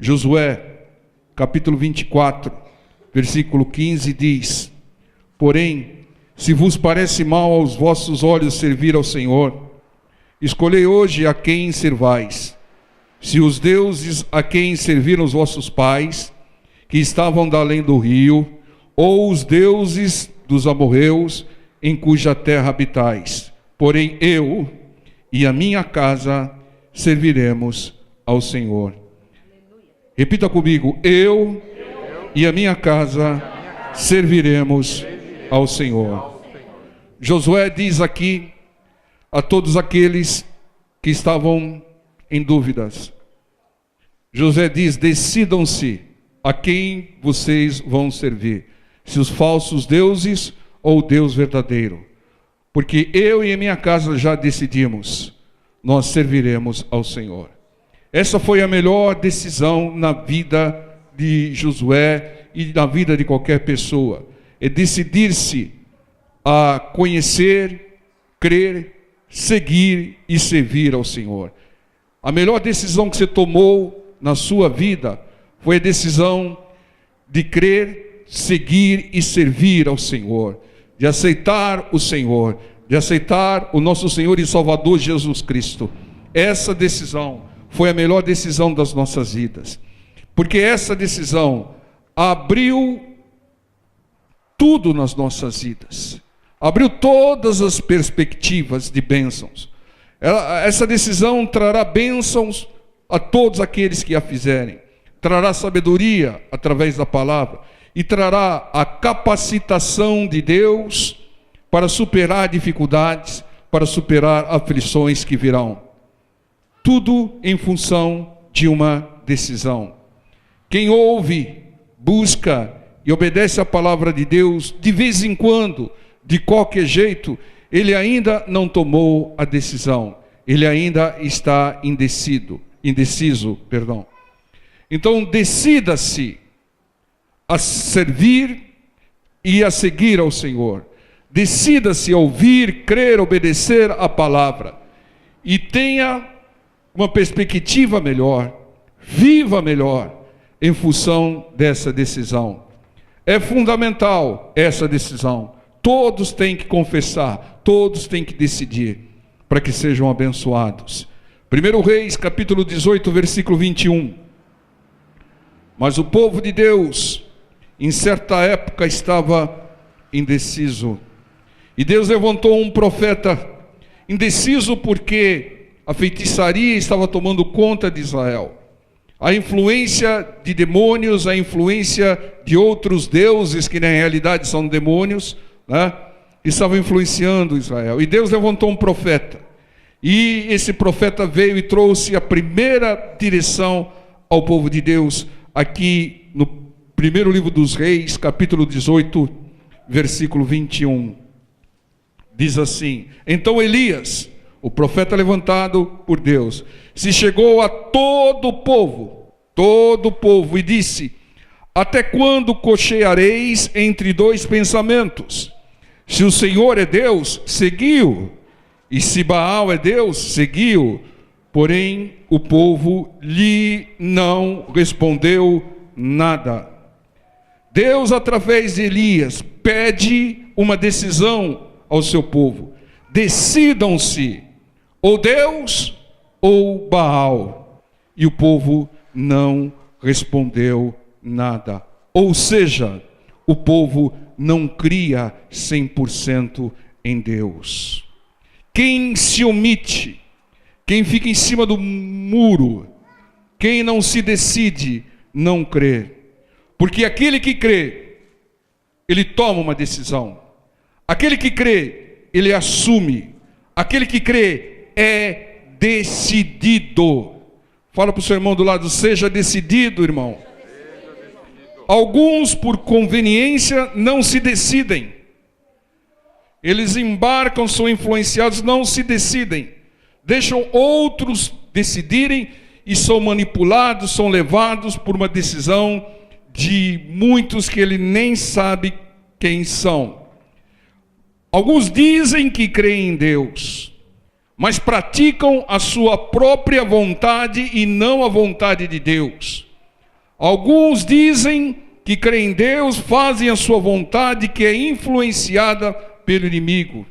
Josué, capítulo 24, versículo 15 diz: porém, se vos parece mal aos vossos olhos servir ao Senhor, escolhei hoje a quem servais. Se os deuses a quem serviram os vossos pais, que estavam da além do rio, ou os deuses dos amorreus, em cuja terra habitais. Porém eu e a minha casa serviremos ao Senhor. Repita comigo: eu e a minha casa serviremos ao Senhor. Josué diz aqui a todos aqueles que estavam em dúvidas. Josué diz: decidam-se a quem vocês vão servir, se os falsos deuses ou o Deus verdadeiro. Porque eu e a minha casa já decidimos, nós serviremos ao Senhor. Essa foi a melhor decisão na vida de Josué e na vida de qualquer pessoa. É decidir-se a conhecer, crer, seguir e servir ao Senhor. A melhor decisão que você tomou na sua vida foi a decisão de crer, seguir e servir ao Senhor, de aceitar o Senhor, de aceitar o nosso Senhor e Salvador Jesus Cristo. Essa decisão foi a melhor decisão das nossas vidas, porque essa decisão abriu tudo nas nossas vidas, abriu todas as perspectivas de bênçãos. Essa decisão trará bênçãos a todos aqueles que a fizerem, trará sabedoria através da palavra e trará a capacitação de Deus para superar dificuldades, para superar aflições que virão. Tudo em função de uma decisão. Quem ouve, busca e obedece a palavra de Deus, de vez em quando, de qualquer jeito, ele ainda não tomou a decisão. Ele ainda está indeciso. Então, decida-se a servir e a seguir ao Senhor. Decida-se a ouvir, crer, obedecer a palavra. E tenha uma perspectiva melhor, viva melhor, em função dessa decisão. É fundamental essa decisão. Todos têm que confessar, todos têm que decidir, para que sejam abençoados. 1 Reis, capítulo 18, versículo 21. Mas o povo de Deus, em certa época, estava indeciso. E Deus levantou um profeta indeciso porque a feitiçaria estava tomando conta de Israel. A influência de demônios, a influência de outros deuses, que na realidade são demônios, né, estavam influenciando Israel. E Deus levantou um profeta. E esse profeta veio e trouxe a primeira direção ao povo de Deus, aqui no primeiro livro dos Reis, capítulo 18, versículo 21. Diz assim: então Elias, o profeta levantado por Deus, se chegou a todo o povo, e disse: até quando cocheareis entre dois pensamentos? Se o Senhor é Deus, segui-o, e se Baal é Deus, segui-o. Porém, o povo lhe não respondeu nada. Deus, através de Elias, pede uma decisão ao seu povo. Decidam-se, ou Deus ou Baal. E o povo não respondeu nada. Ou seja, o povo não cria 100% em Deus. Quem se omite, quem fica em cima do muro, quem não se decide, não crê. Porque aquele que crê, ele toma uma decisão. Aquele que crê, ele assume. Aquele que crê é decidido. Fala para o seu irmão do lado: seja decidido, irmão. Alguns, por conveniência, não se decidem. Eles embarcam, são influenciados, não se decidem. Deixam outros decidirem e são manipulados, são levados por uma decisão de muitos que ele nem sabe quem são. Alguns dizem que creem em Deus, mas praticam a sua própria vontade e não a vontade de Deus. Alguns dizem que creem em Deus, fazem a sua vontade, que é influenciada pelo inimigo.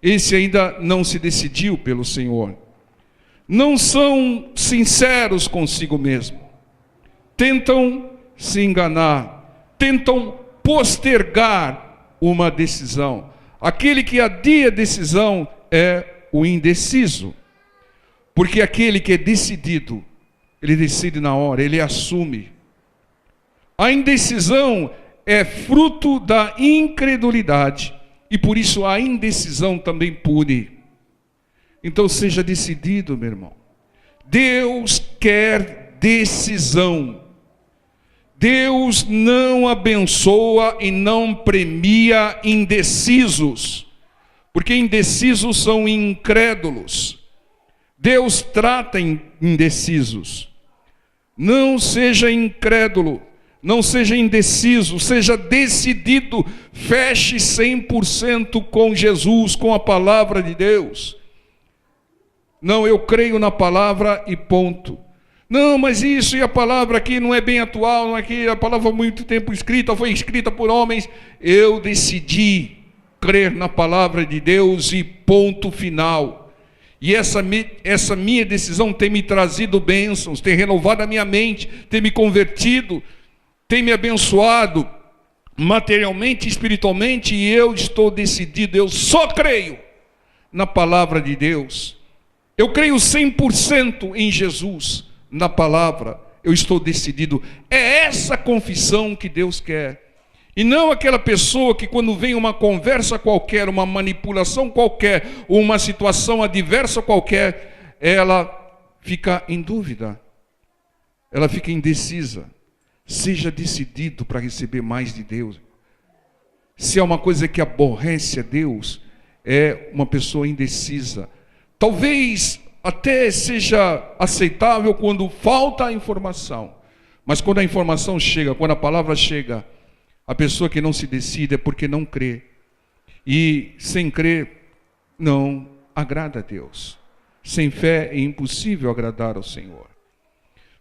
Esse ainda não se decidiu pelo Senhor. Não são sinceros consigo mesmo. Tentam se enganar, tentam postergar uma decisão. Aquele que adia a decisão é o indeciso. Porque aquele que é decidido, ele decide na hora, ele assume. A indecisão é fruto da incredulidade. E por isso a indecisão também pune. Então seja decidido, meu irmão. Deus quer decisão. Deus não abençoa e não premia indecisos. Porque indecisos são incrédulos. Deus trata indecisos. Não seja incrédulo. Não seja indeciso, seja decidido, feche 100% com Jesus, com a palavra de Deus. Não, eu creio na palavra e ponto. Não, mas isso e a palavra aqui não é bem atual, não é que a palavra há muito tempo escrita, foi escrita por homens. Eu decidi crer na palavra de Deus e ponto final. E essa minha decisão tem me trazido bênçãos, tem renovado a minha mente, tem me convertido, tem me abençoado materialmente, espiritualmente, e eu estou decidido, eu só creio na palavra de Deus. Eu creio 100% em Jesus, na palavra, eu estou decidido. É essa confissão que Deus quer. E não aquela pessoa que quando vem uma conversa qualquer, uma manipulação qualquer, ou uma situação adversa qualquer, ela fica em dúvida, ela fica indecisa. Seja decidido para receber mais de Deus. Se é uma coisa que aborrece a Deus, é uma pessoa indecisa. Talvez até seja aceitável quando falta a informação. Mas quando a informação chega, quando a palavra chega, a pessoa que não se decide é porque não crê. E sem crer, não agrada a Deus. Sem fé é impossível agradar ao Senhor.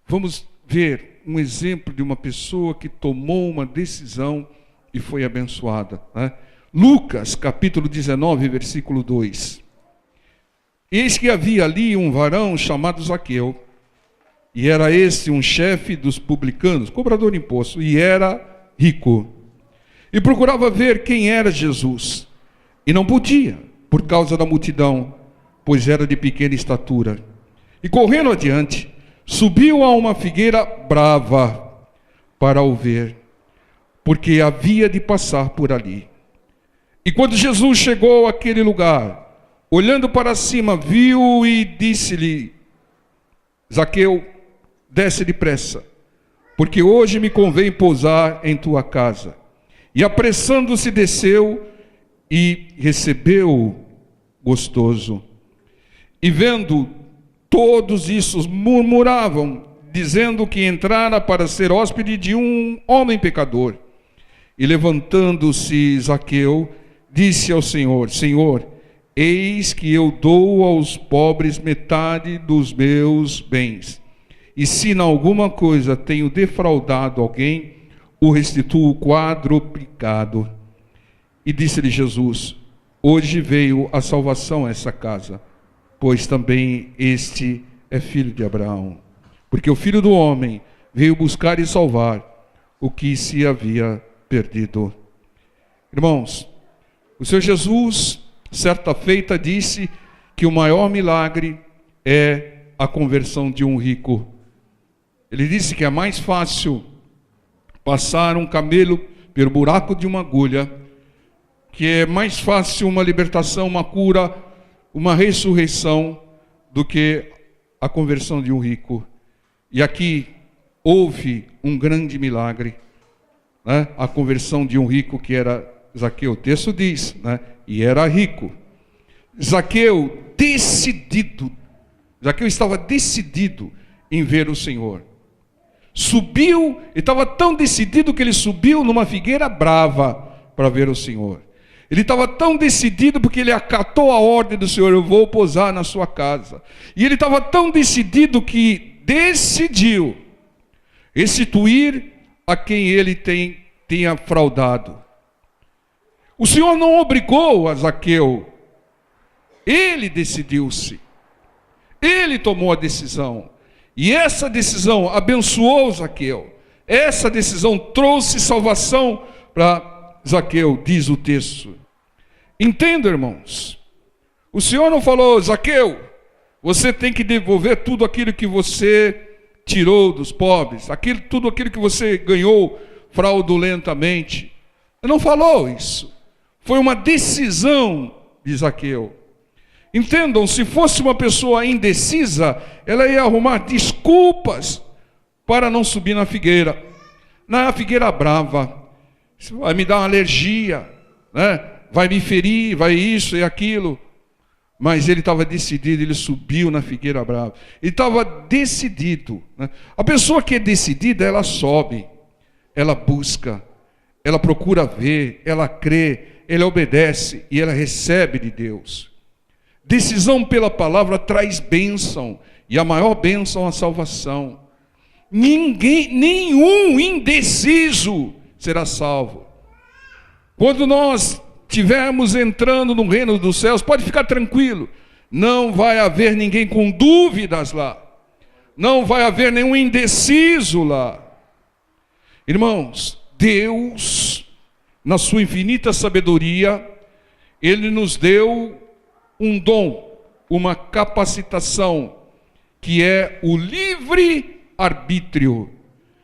Vamos ver um exemplo de uma pessoa que tomou uma decisão e foi abençoada, né? Lucas, capítulo 19, versículo 2. Eis que havia ali um varão chamado Zaqueu, e era esse um chefe dos publicanos, cobrador de imposto, e era rico. E procurava ver quem era Jesus, e não podia, por causa da multidão, pois era de pequena estatura. E correndo adiante, subiu a uma figueira brava para o ver, porque havia de passar por ali. E quando Jesus chegou àquele lugar, olhando para cima, viu e disse-lhe: Zaqueu, desce depressa, porque hoje me convém pousar em tua casa. E apressando-se desceu e recebeu gostoso. E vendo todos isso, murmuravam, dizendo que entrara para ser hóspede de um homem pecador. E levantando-se Zaqueu, disse ao Senhor: Senhor, eis que eu dou aos pobres metade dos meus bens. E se em alguma coisa tenho defraudado alguém, o restituo quadruplicado. E disse-lhe Jesus: hoje veio a salvação a essa casa, pois também este é filho de Abraão. Porque o Filho do Homem veio buscar e salvar o que se havia perdido. Irmãos, o Senhor Jesus, certa feita, disse que o maior milagre é a conversão de um rico. Ele disse que é mais fácil passar um camelo pelo buraco de uma agulha, que é mais fácil uma libertação, uma cura, uma ressurreição, do que a conversão de um rico. E aqui houve um grande milagre, né? A conversão de um rico que era Zaqueu. O texto diz, né? E era rico. Zaqueu estava decidido em ver o Senhor. Subiu, ele estava tão decidido que ele subiu numa figueira brava para ver o Senhor. Ele estava tão decidido porque ele acatou a ordem do Senhor: eu vou pousar na sua casa. E ele estava tão decidido que decidiu restituir a quem ele tenha fraudado. O Senhor não obrigou a Zaqueu, ele decidiu-se, ele tomou a decisão, e essa decisão abençoou Zaqueu, essa decisão trouxe salvação para Zaqueu, diz o texto. Entenda, irmãos, o Senhor não falou: Zaqueu, você tem que devolver tudo aquilo que você tirou dos pobres, tudo aquilo que você ganhou fraudulentamente. Ele não falou isso. Foi uma decisão de Zaqueu. Entendam, se fosse uma pessoa indecisa, ela ia arrumar desculpas para não subir na figueira. Na figueira brava, vai me dar uma alergia, né? Vai me ferir, vai isso e aquilo. Mas ele estava decidido, ele subiu na figueira brava. Ele estava decidido, né? A pessoa que é decidida, ela sobe, ela busca, ela procura ver, ela crê, ela obedece e ela recebe de Deus. Decisão pela palavra traz bênção, e a maior bênção é a salvação. Nenhum indeciso será salvo. Quando nós estivermos entrando no reino dos céus, pode ficar tranquilo, não vai haver ninguém com dúvidas lá, não vai haver nenhum indeciso lá. Irmãos, Deus, na sua infinita sabedoria, Ele nos deu um dom, uma capacitação, que é o livre-arbítrio.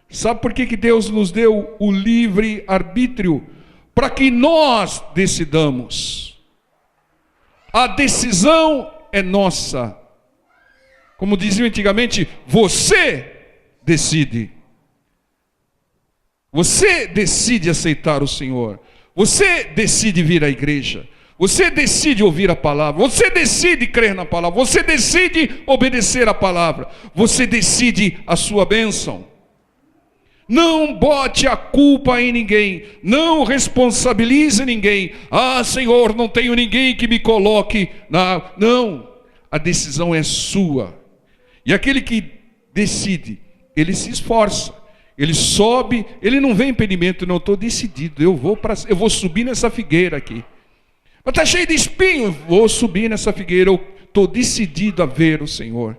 Sabe por que Deus nos deu o livre-arbítrio? Para que nós decidamos. A decisão é nossa. Como diziam antigamente, você decide. Você decide aceitar o Senhor. Você decide vir à igreja. Você decide ouvir a palavra. Você decide crer na palavra. Você decide obedecer a palavra. Você decide a sua bênção. Não bote a culpa em ninguém, não responsabilize ninguém. Ah, Senhor, não tenho ninguém que me coloque na... Não, a decisão é sua. E aquele que decide, ele se esforça, ele sobe, ele não vê impedimento. Não, estou decidido, eu vou subir nessa figueira aqui. Mas está cheio de espinho, vou subir nessa figueira, eu estou decidido a ver o Senhor.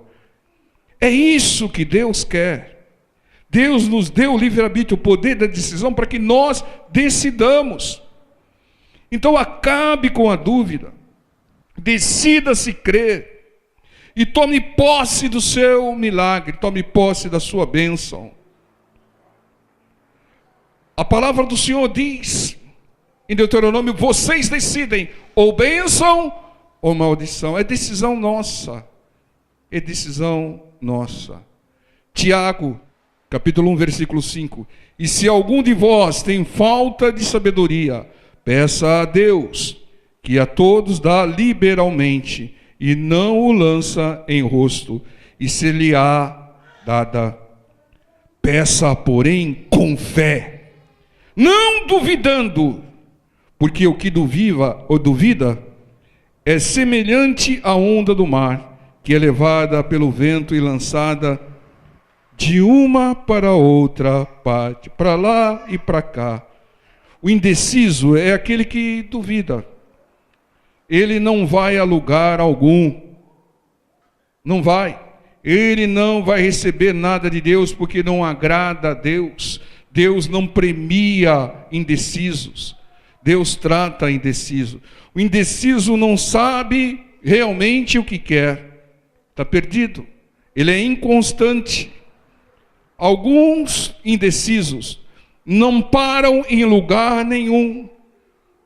É isso que Deus quer. Deus nos deu o livre-arbítrio, o poder da decisão, para que nós decidamos. Então acabe com a dúvida, decida-se crer, e tome posse do seu milagre, tome posse da sua bênção. A palavra do Senhor diz, em Deuteronômio: vocês decidem, ou bênção ou maldição. É decisão nossa, é decisão nossa. Tiago, capítulo 1, versículo 5. E se algum de vós tem falta de sabedoria, peça a Deus, que a todos dá liberalmente, e não o lança em rosto, e se-lhe-á dada. Peça, porém, com fé, não duvidando, porque o que duvida é semelhante à onda do mar, que é levada pelo vento e lançada de uma para outra parte, para lá e para cá. O indeciso é aquele que duvida. Ele não vai a lugar algum. Não vai. Ele não vai receber nada de Deus, porque não agrada a Deus. Deus não premia indecisos. Deus trata indeciso. O indeciso não sabe realmente o que quer. Está perdido. Ele é inconstante. Alguns indecisos não param em lugar nenhum.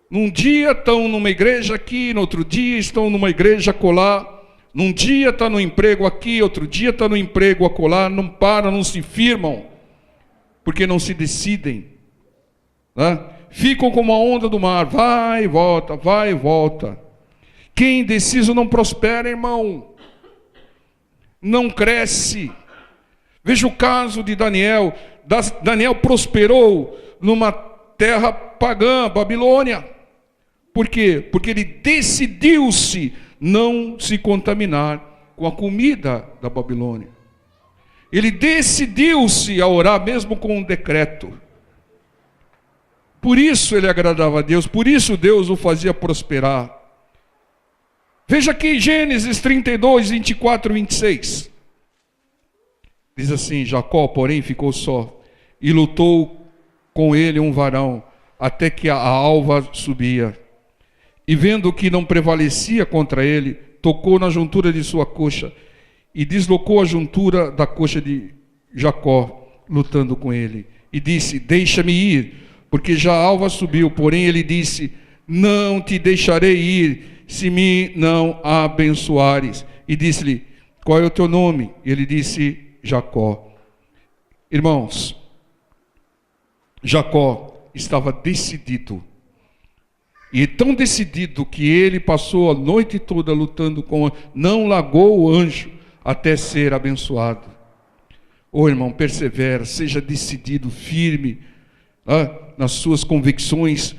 Num dia estão numa igreja aqui, no outro dia estão numa igreja acolá. Num dia está no emprego aqui, outro dia está no emprego acolá. Não param, não se firmam, porque não se decidem, né? Ficam como a onda do mar, vai e volta, vai e volta. Quem é indeciso não prospera, irmão. Não cresce. Veja o caso de Daniel. Daniel prosperou numa terra pagã, Babilônia. Por quê? Porque ele decidiu-se não se contaminar com a comida da Babilônia. Ele decidiu-se a orar mesmo com um decreto. Por isso ele agradava a Deus, por isso Deus o fazia prosperar. Veja aqui Gênesis 32, 24 e 26. Diz assim: Jacó, porém, ficou só, e lutou com ele um varão, até que a alva subia. E vendo que não prevalecia contra ele, tocou na juntura de sua coxa, e deslocou a juntura da coxa de Jacó, lutando com ele. E disse: deixa-me ir, porque já a alva subiu. Porém ele disse: não te deixarei ir, se me não abençoares. E disse-lhe: qual é o teu nome? E ele disse: Jacó. Irmãos, Jacó estava decidido. E tão decidido que ele passou a noite toda lutando com, não largou o anjo até ser abençoado. Ô irmão, persevera, seja decidido, firme nas suas convicções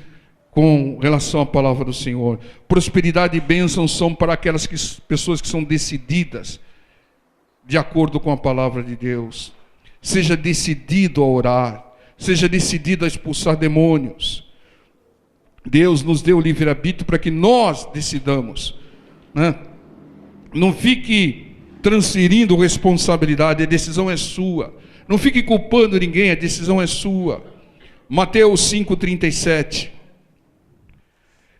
com relação à palavra do Senhor. Prosperidade e bênção são para aquelas pessoas que são decididas de acordo com a palavra de Deus. Seja decidido a orar, seja decidido a expulsar demônios. Deus nos deu o livre-arbítrio para que nós decidamos, né? Não fique transferindo responsabilidade, a decisão é sua. Não fique culpando ninguém, a decisão é sua. Mateus 5,37.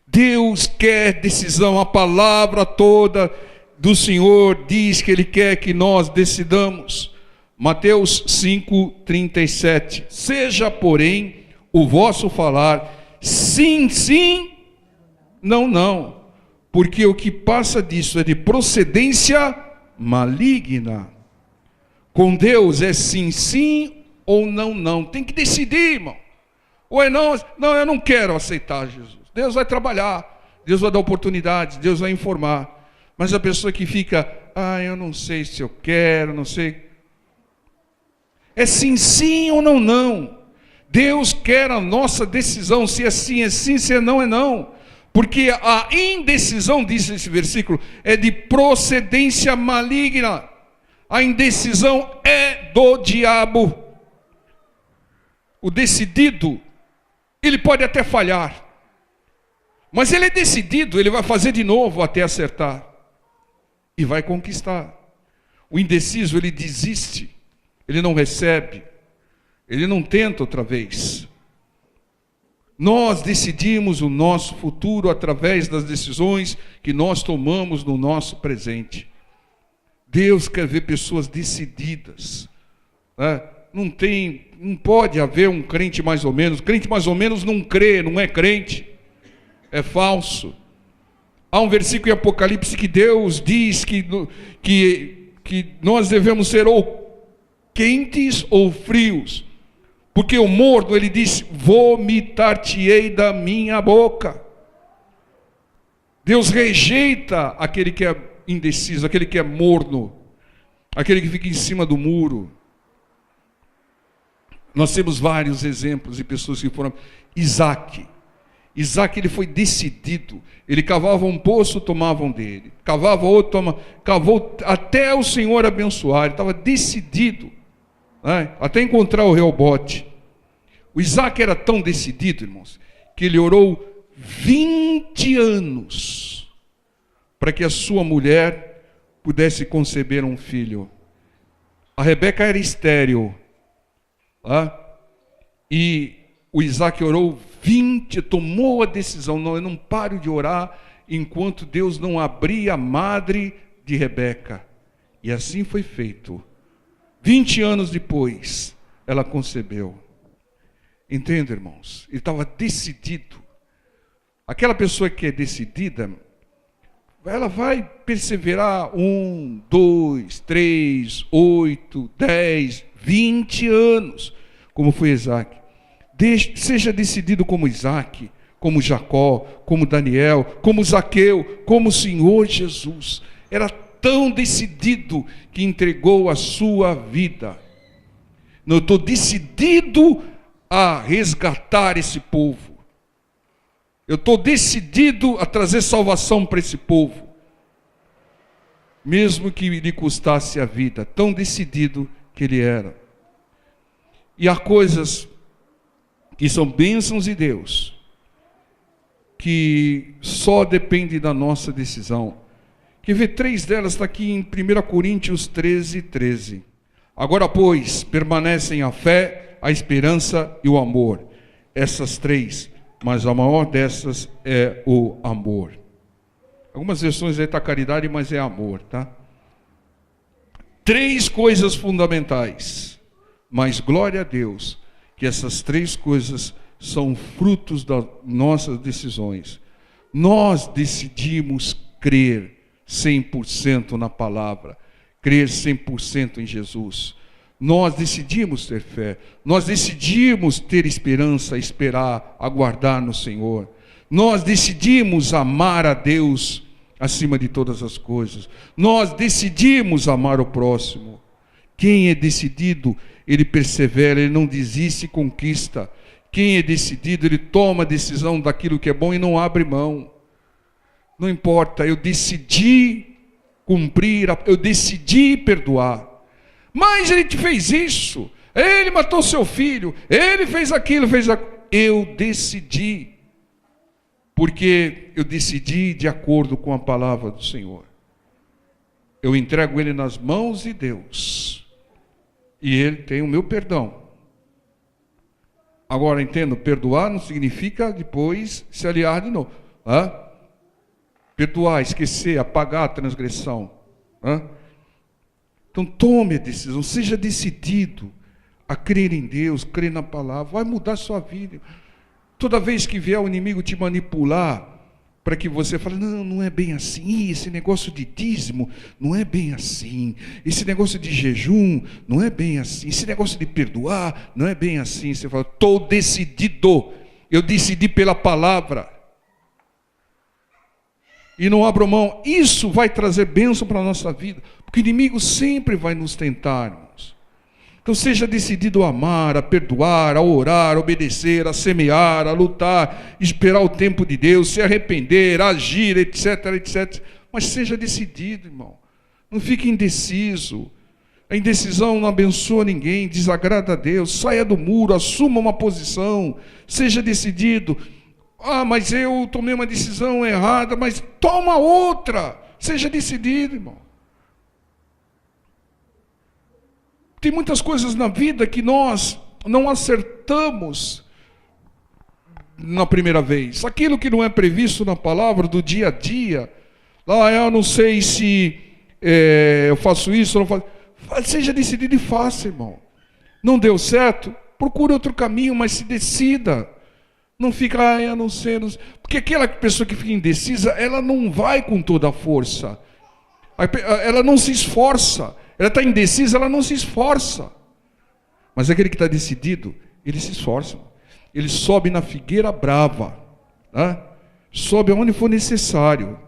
Deus quer decisão, a palavra toda do Senhor diz que Ele quer que nós decidamos. Mateus 5,37. Seja, porém, o vosso falar sim, sim, não, não, porque o que passa disso é de procedência maligna. Com Deus é sim, sim ou não, não. Tem que decidir, irmão. Ou é não, não, eu não quero aceitar Jesus. Deus vai trabalhar, Deus vai dar oportunidades, Deus vai informar. Mas a pessoa que fica, eu não sei se eu quero, não sei. É sim, sim ou não, não. Deus quer a nossa decisão, se é sim, é sim, se é não, é não. Porque a indecisão, diz esse versículo, é de procedência maligna. A indecisão é do diabo. O decidido, ele pode até falhar, mas ele é decidido, ele vai fazer de novo até acertar. E vai conquistar. O indeciso, ele desiste, ele não recebe, ele não tenta outra vez. Nós decidimos o nosso futuro através das decisões que nós tomamos no nosso presente. Deus quer ver pessoas decididas, né? Não pode haver um crente mais ou menos. Crente mais ou menos não crê, não é crente, é falso. Há um versículo em Apocalipse que Deus diz que nós devemos ser ou quentes ou frios. Porque o morno, ele diz, vomitar-te-ei da minha boca. Deus rejeita aquele que é indeciso, aquele que é morno, aquele que fica em cima do muro. Nós temos vários exemplos de pessoas que foram. Isaac, ele foi decidido. Ele cavava um poço, tomavam dele. Cavava outro, cavou até o Senhor abençoar. Ele estava decidido, né? Até encontrar o Reobote. O Isaac era tão decidido, irmãos, que ele orou 20 anos para que a sua mulher pudesse conceber um filho. A Rebeca era estéril, e o Isaac orou 20, tomou a decisão, não, eu não paro de orar enquanto Deus não abrir a madre de Rebeca. E assim foi feito. 20 anos depois, ela concebeu. Entende, irmãos? Ele estava decidido. Aquela pessoa que é decidida, ela vai perseverar 1, 2, 3, 8, 10, 20 anos, como foi Isaac. Seja decidido como Isaac, como Jacó, como Daniel, como Zaqueu, como o Senhor Jesus. Era tão decidido que entregou a sua vida. Eu estou decidido a resgatar esse povo. Eu estou decidido a trazer salvação para esse povo, mesmo que lhe custasse a vida. Tão decidido que ele era. E há coisas que são bênçãos de Deus, que só depende da nossa decisão. Quer ver? 3 delas está aqui em 1 Coríntios 13:13. Agora, pois, permanecem a fé, a esperança e o amor. Essas 3, mas a maior dessas é o amor. Algumas versões aí está caridade, mas é amor, tá? 3 coisas fundamentais, mas glória a Deus, que essas 3 coisas são frutos das nossas decisões. Nós decidimos crer 100% na palavra, crer 100% em Jesus. Nós decidimos ter fé, nós decidimos ter esperança, esperar, aguardar no Senhor. Nós decidimos amar a Deus acima de todas as coisas. Nós decidimos amar o próximo. Quem é decidido, ele persevera, ele não desiste e conquista. Quem é decidido, ele toma a decisão daquilo que é bom e não abre mão. Não importa, eu decidi cumprir, eu decidi perdoar. Mas ele te fez isso, ele matou seu filho, ele fez aquilo, eu decidi. Porque eu decidi de acordo com a palavra do Senhor. Eu entrego ele nas mãos de Deus. E ele tem o meu perdão. Agora, entendo, perdoar não significa depois se aliar de novo. Perdoar, esquecer, apagar a transgressão. Então tome a decisão, seja decidido a crer em Deus, crer na palavra. Vai mudar a sua vida. Toda vez que vier o inimigo te manipular, para que você fale, não é bem assim, esse negócio de dízimo não é bem assim, esse negócio de jejum não é bem assim, esse negócio de perdoar não é bem assim. Você fala, estou decidido, eu decidi pela palavra. E não abro mão. Isso vai trazer bênção para a nossa vida, porque o inimigo sempre vai nos tentar, irmãos. Então seja decidido a amar, a perdoar, a orar, a obedecer, a semear, a lutar, esperar o tempo de Deus, se arrepender, agir, etc, etc. Mas seja decidido, irmão. Não fique indeciso. A indecisão não abençoa ninguém, desagrada a Deus. Saia do muro, assuma uma posição, seja decidido. Mas eu tomei uma decisão errada, mas toma outra. Seja decidido, irmão. Tem muitas coisas na vida que nós não acertamos na primeira vez. Aquilo que não é previsto na palavra do dia a dia. Eu não sei se eu faço isso ou não faço. Seja decidido e faça, irmão. Não deu certo? Procure outro caminho, mas se decida. Não fica, eu não sei. Porque aquela pessoa que fica indecisa, ela não vai com toda a força. Ela não se esforça. Ela está indecisa, ela não se esforça. Mas aquele que está decidido, ele se esforça. Ele sobe na figueira brava. Sobe aonde for necessário.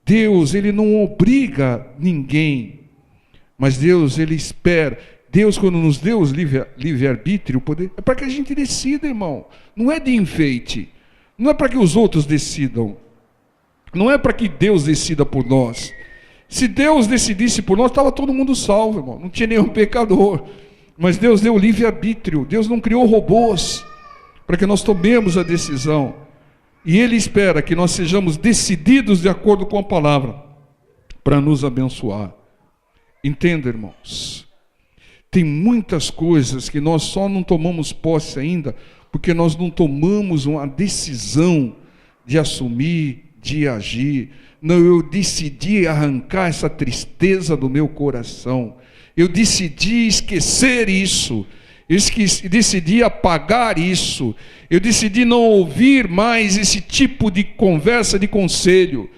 Deus, ele não obriga ninguém. Mas Deus, ele espera. Deus, quando nos deu os livre-arbítrio, o poder, é para que a gente decida, irmão. Não é de enfeite. Não é para que os outros decidam. Não é para que Deus decida por nós. Se Deus decidisse por nós, estava todo mundo salvo, irmão. Não tinha nenhum pecador. Mas Deus deu livre-arbítrio. Deus não criou robôs para que nós tomemos a decisão. E Ele espera que nós sejamos decididos de acordo com a palavra para nos abençoar. Entenda, irmãos. Tem muitas coisas que nós só não tomamos posse ainda porque nós não tomamos uma decisão de assumir, de agir. Não, eu decidi arrancar essa tristeza do meu coração. Eu decidi esquecer isso. Eu decidi apagar isso. Eu decidi não ouvir mais esse tipo de conversa, de conselho.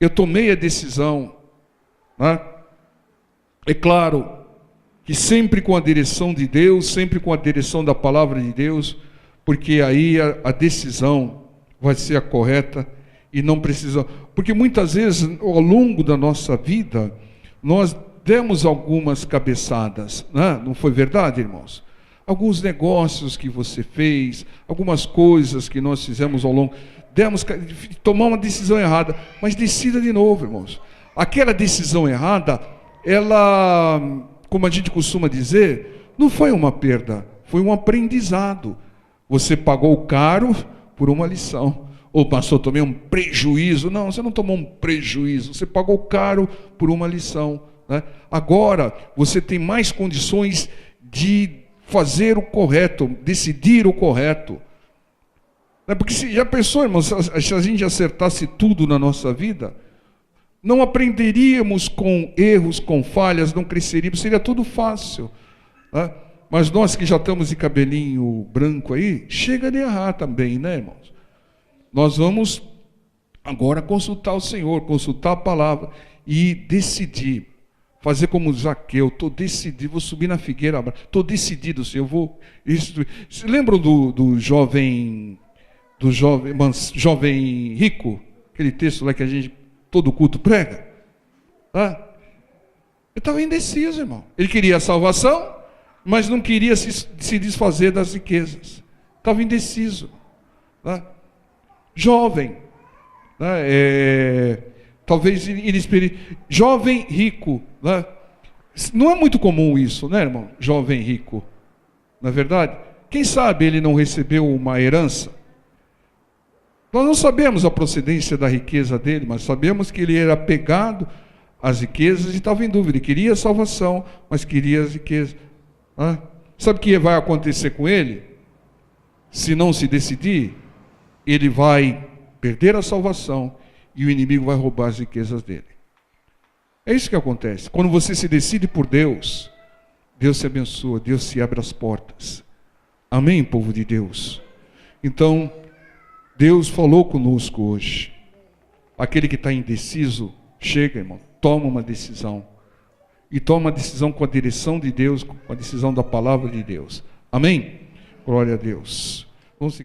Eu tomei a decisão. É claro que sempre com a direção de Deus, sempre com a direção da palavra de Deus, porque aí a decisão vai ser a correta. E não precisa, porque muitas vezes ao longo da nossa vida nós demos algumas cabeçadas, não foi verdade, irmãos? Alguns negócios que você fez, algumas coisas que nós fizemos ao longo, tomamos uma decisão errada, mas decida de novo, irmãos. Aquela decisão errada, ela como a gente costuma dizer, não foi uma perda, foi um aprendizado. Você pagou caro por uma lição. Ou pastor, tomei um prejuízo. Não, você não tomou um prejuízo, você pagou caro por uma lição, né? Agora, você tem mais condições de fazer o correto, decidir o correto. Porque já pensou, irmãos, se a gente acertasse tudo na nossa vida, não aprenderíamos com erros, com falhas, não cresceríamos, seria tudo fácil, né? Mas nós que já estamos de cabelinho branco aí, chega de errar também, né, irmãos? Nós vamos agora consultar o Senhor, consultar a palavra e decidir. Fazer como Zaqueu, estou decidido, vou subir na figueira, estou decidido, Senhor, eu vou... Vocês lembram do jovem rico? Aquele texto lá que a gente, todo culto prega? Ele estava indeciso, irmão. Ele queria a salvação, mas não queria se desfazer das riquezas. Estava indeciso. Jovem, talvez inexperiente, jovem rico, né? Não é muito comum isso, né, irmão? Jovem rico, não é verdade? Quem sabe ele não recebeu uma herança? Nós não sabemos a procedência da riqueza dele, mas sabemos que ele era apegado às riquezas e estava em dúvida. Ele queria a salvação, mas queria as riquezas. Sabe o que vai acontecer com ele? Se não se decidir, ele vai perder a salvação e o inimigo vai roubar as riquezas dele. É isso que acontece. Quando você se decide por Deus, Deus se abençoa, Deus se abre as portas. Amém, povo de Deus? Então, Deus falou conosco hoje. Aquele que está indeciso, chega, irmão, toma uma decisão. E toma uma decisão com a direção de Deus, com a decisão da palavra de Deus. Amém? Glória a Deus. Vamos